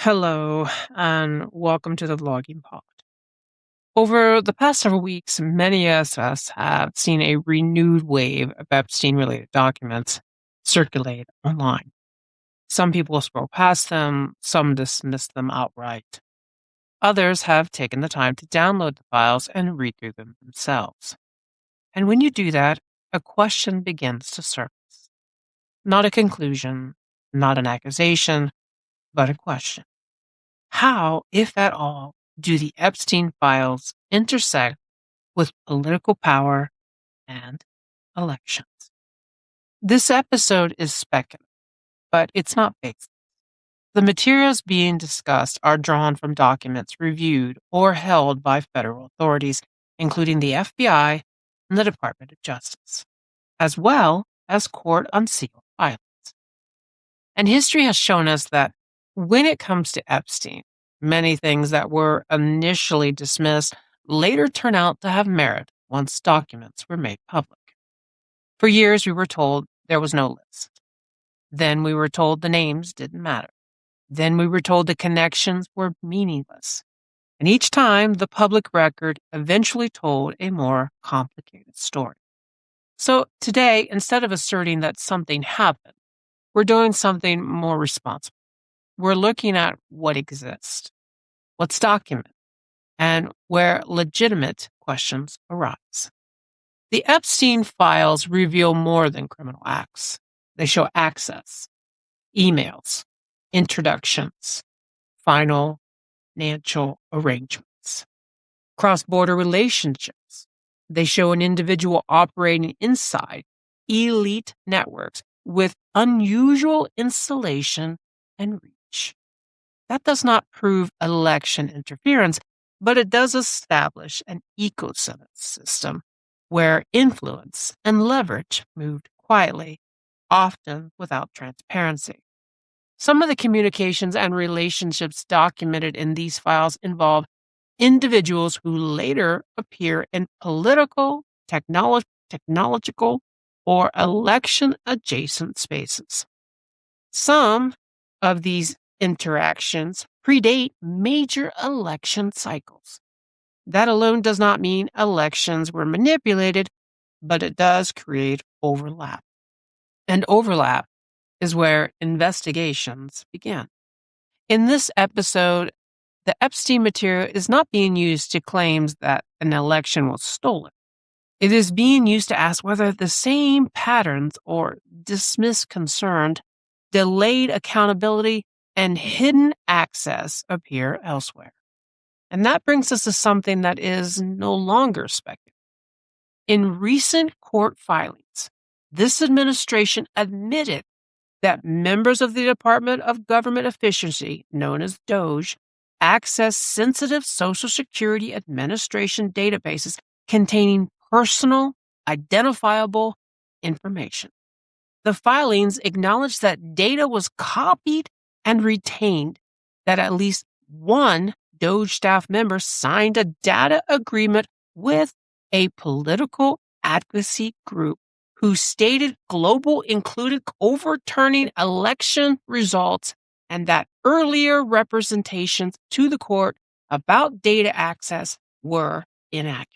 Hello, and welcome to the Logging Pod. Over the past several weeks, many of us have seen a renewed wave of Epstein related documents circulate online. Some people scroll past them, some dismiss them outright. Others have taken the time to download the files and read through them themselves. And when you do that, a question begins to surface. Not a conclusion, not an accusation, but a question. How, if at all, do the Epstein files intersect with political power and elections? This episode is speculative, but it's not based. The materials being discussed are drawn from documents reviewed or held by federal authorities, including the FBI and the Department of Justice, as well as court-unsealed filings. And history has shown us that when it comes to Epstein, many things that were initially dismissed later turn out to have merit once documents were made public. For years, we were told there was no list. Then we were told the names didn't matter. Then we were told the connections were meaningless. And each time, the public record eventually told a more complicated story. So today, instead of asserting that something happened, we're doing something more responsible. We're looking at what exists, what's documented, and where legitimate questions arise. The Epstein files reveal more than criminal acts. They show access, emails, introductions, financial arrangements, cross-border relationships. They show an individual operating inside elite networks with unusual installation and reach. That does not prove election interference, but it does establish an ecosystem where influence and leverage moved quietly, often without transparency. Some of the communications and relationships documented in these files involve individuals who later appear in political, technological, or election-adjacent spaces. Some of these interactions predate major election cycles. That alone does not mean elections were manipulated, but it does create overlap. And overlap is where investigations begin. In this episode, the Epstein material is not being used to claims that an election was stolen. It is being used to ask whether the same patterns or dismissed concern, delayed accountability, and hidden access appear elsewhere. And that brings us to something that is no longer speculative. In recent court filings, this administration admitted that members of the Department of Government Efficiency, known as DOGE, accessed sensitive Social Security Administration databases containing personal, identifiable information. The filings acknowledge that data was copied and retained, that at least one DOGE staff member signed a data agreement with a political advocacy group who stated global included overturning election results and that earlier representations to the court about data access were inaccurate.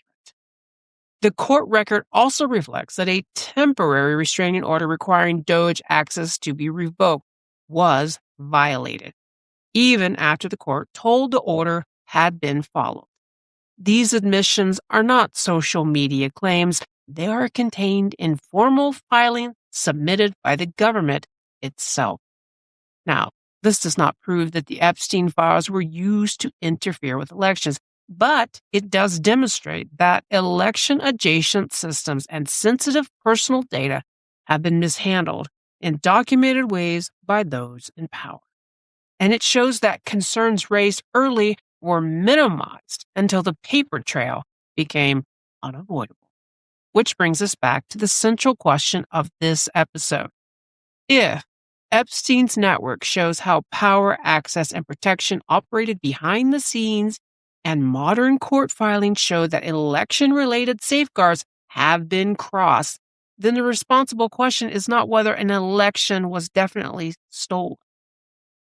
The court record also reflects that a temporary restraining order requiring DOGE access to be revoked was violated, even after the court told the order had been followed. These admissions are not social media claims. They are contained in formal filing submitted by the government itself. Now, this does not prove that the Epstein files were used to interfere with elections, but it does demonstrate that election-adjacent systems and sensitive personal data have been mishandled in documented ways by those in power. And it shows that concerns raised early were minimized until the paper trail became unavoidable. Which brings us back to the central question of this episode. If Epstein's network shows how power, access, and protection operated behind the scenes, and modern court filings show that election-related safeguards have been crossed, then the responsible question is not whether an election was definitely stolen.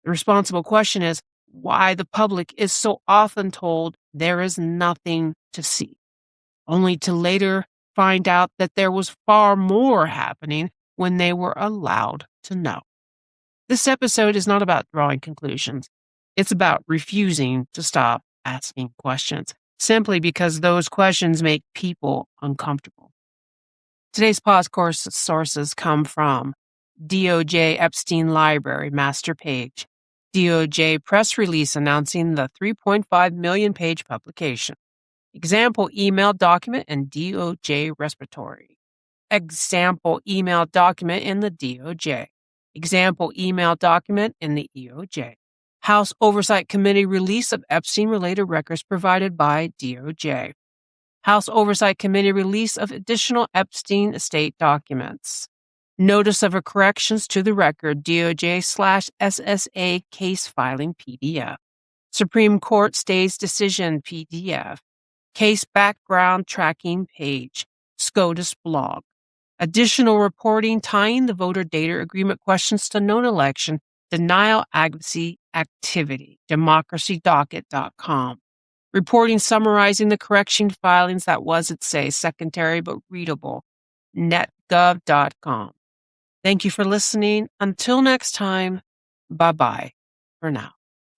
The responsible question is, why the public is so often told there is nothing to see, only to later find out that there was far more happening when they were allowed to know. This episode is not about drawing conclusions. It's about refusing to stop asking questions, simply because those questions make people uncomfortable. Today's podcast sources come from DOJ Epstein Library Master Page, DOJ press release announcing the 3.5 million page publication, example email document and DOJ respiratory, example email document in the DOJ, example email document in the EOJ, House Oversight Committee release of Epstein-related records provided by DOJ, House Oversight Committee release of additional Epstein estate documents, notice of a corrections to the record DOJ/SSA case filing PDF, Supreme Court stays decision PDF, case background tracking page, SCOTUS blog, additional reporting tying the voter data agreement questions to known election denial advocacy activity, democracydocket.com. Reporting summarizing the correction filings that was, it says, secondary but readable, netgov.com. Thank you for listening. Until next time, bye-bye for now.